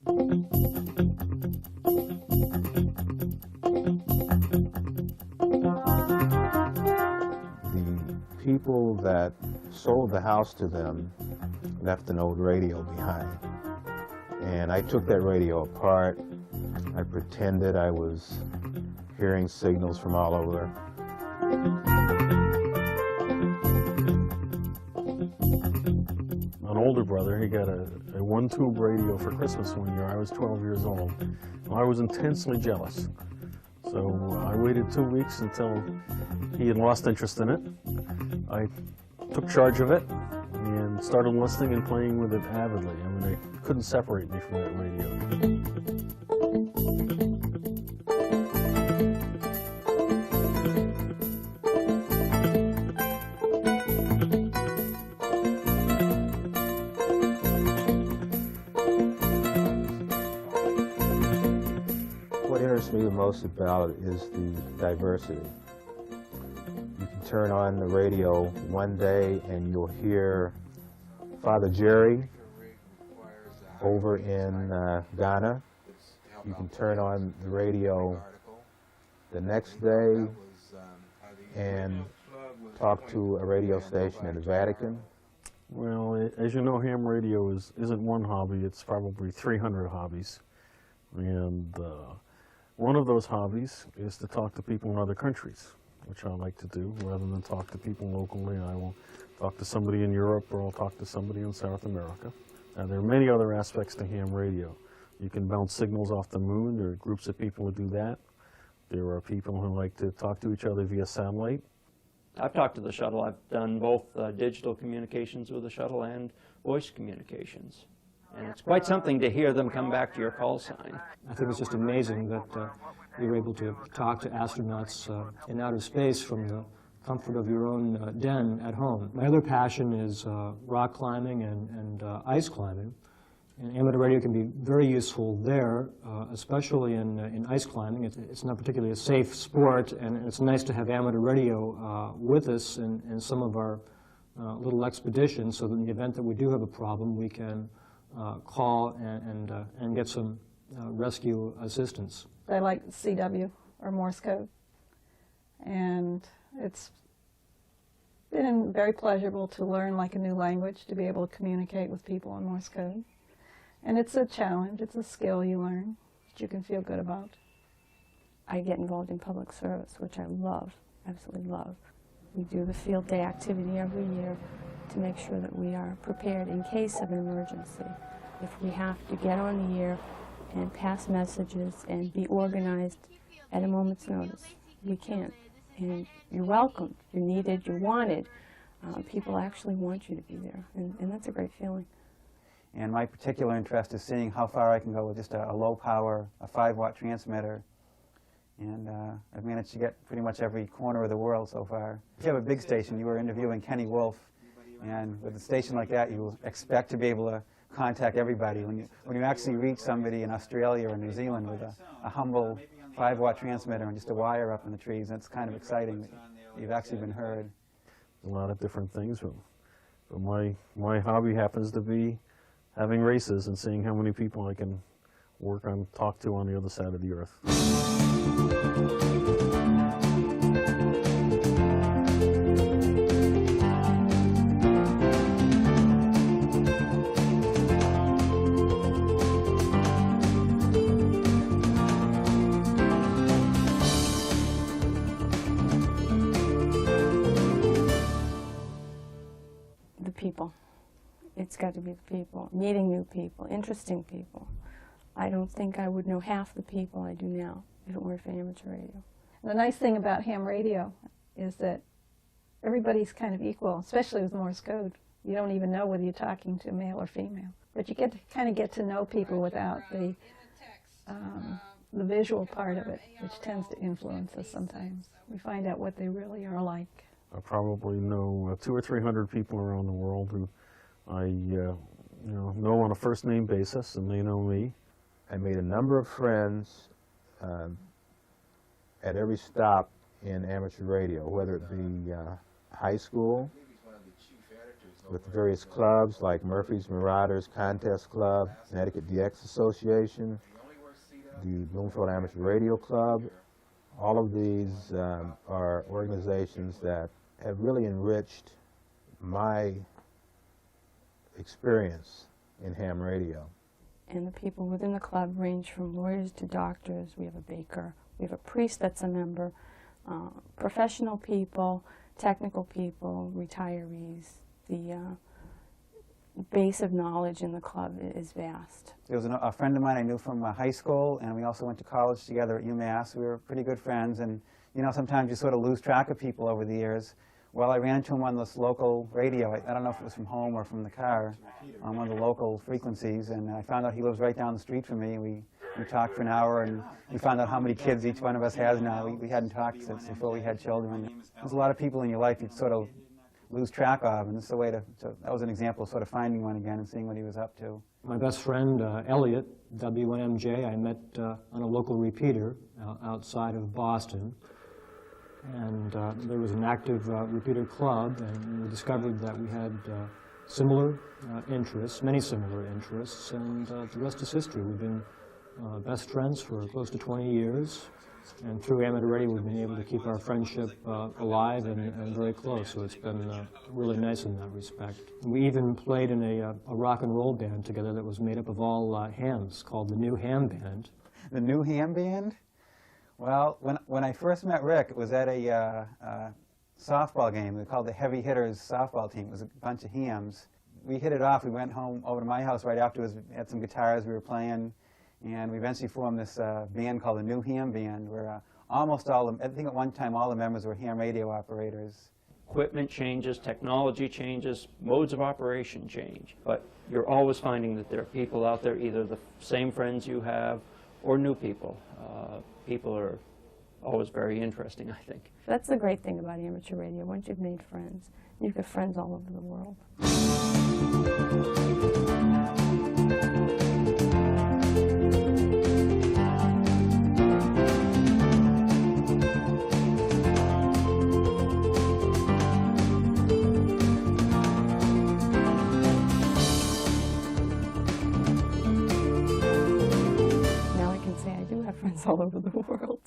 The people that sold the house to them left an old radio behind. And I took that radio apart. I pretended I was hearing signals from all over. An older brother, he got a one-tube radio for Christmas one year. I was 12 years old. I was intensely jealous. So I waited 2 weeks until he had lost interest in it. I took charge of it and started listening and playing with it avidly. I mean, I couldn't separate me from that radio. What interests me the most about it is the diversity. You can turn on the radio one day and you'll hear Father Jerry over in Ghana. You can turn on the radio the next day and talk to a radio station in the Vatican. Well, as you know, ham radio isn't one hobby, it's probably 300 hobbies. And one of those hobbies is to talk to people in other countries, which I like to do. Rather than talk to people locally, I will talk to somebody in Europe or I'll talk to somebody in South America. There are many other aspects to ham radio. You can bounce signals off the moon. There are groups of people who do that. There are people who like to talk to each other via satellite. I've talked to the shuttle. I've done both digital communications with the shuttle and voice communications. And it's quite something to hear them come back to your call sign. I think it's just amazing that you're able to talk to astronauts in outer space from the comfort of your own den at home. My other passion is rock climbing and ice climbing. And amateur radio can be very useful there, especially in ice climbing. It's not particularly a safe sport, and it's nice to have amateur radio with us in some of our little expeditions, so that in the event that we do have a problem, we can call and get some rescue assistance. I like CW, or Morse code, and it's been very pleasurable to learn like a new language, to be able to communicate with people in Morse code. And it's a challenge, it's a skill you learn that you can feel good about. I get involved in public service, which I love, absolutely love. We do the field day activity every year to make sure that we are prepared in case of an emergency. If we have to get on the air and pass messages and be organized at a moment's notice, we can. And you're welcomed, you're needed, you're wanted. People actually want you to be there, and that's a great feeling. And my particular interest is seeing how far I can go with just a low power, a 5-watt transmitter. And I've managed to get pretty much every corner of the world so far. If you have a big station, you were interviewing Kenny Wolf, and with a station like that, you expect to be able to contact everybody. When you actually reach somebody in Australia or New Zealand with a humble 5-watt transmitter and just a wire up in the trees, that's kind of exciting that you've actually been heard. A lot of different things, but my hobby happens to be having races and seeing how many people I can talk to on the other side of the earth. The people. It's got to be the people, meeting new people, interesting people. I don't think I would know half the people I do now if it weren't for amateur radio. And the nice thing about ham radio is that everybody's kind of equal, especially with Morse code. You don't even know whether you're talking to male or female. But you kind of get to know people without the visual part of it, which tends to influence us sometimes. We find out what they really are like. I probably know 200 or 300 people around the world who I know on a first-name basis, and they know me. I made a number of friends at every stop in amateur radio, whether it be high school, with various clubs like Murphy's Marauders Contest Club, Connecticut DX Association, the Bloomfield Amateur Radio Club. All of these are organizations that have really enriched my experience in ham radio. And the people within the club range from lawyers to doctors. We have a baker. We have a priest that's a member, professional people, technical people, retirees. The base of knowledge in the club is vast. There was a friend of mine I knew from high school, and we also went to college together at UMass. We were pretty good friends, and you know, sometimes you sort of lose track of people over the years. Well, I ran into him on this local radio. I don't know if it was from home or from the car, on one of the local frequencies, and I found out he lives right down the street from me. We talked for an hour, and we found out how many kids each one of us has now. We hadn't talked since before we had children. There's a lot of people in your life you sort of lose track of, and this is a way to that was an example of sort of finding one again and seeing what he was up to. My best friend, Elliot, W1MJ, I met on a local repeater outside of Boston. And there was an active repeater club, and we discovered that we had similar interests, many similar interests, and the rest is history. We've been best friends for close to 20 years, and through amateur radio we've been able to keep our friendship alive and very close, so it's been really nice in that respect. We even played in a rock and roll band together that was made up of all hams, called the New Ham Band. The New Ham Band? Well, when I first met Rick, it was at a softball game. They called the Heavy Hitters softball team. It was a bunch of hams. We hit it off. We went home over to my house right afterwards. We had some guitars we were playing, and we eventually formed this band called the New Ham Band, where almost all of them, I think at one time all the members were ham radio operators. Equipment changes, technology changes, modes of operation change, but you're always finding that there are people out there, either the same friends you have or new people. People are always very interesting, I think. That's the great thing about amateur radio. Once you've made friends, you've got friends all over the world. Now I can say I do have friends all over the world.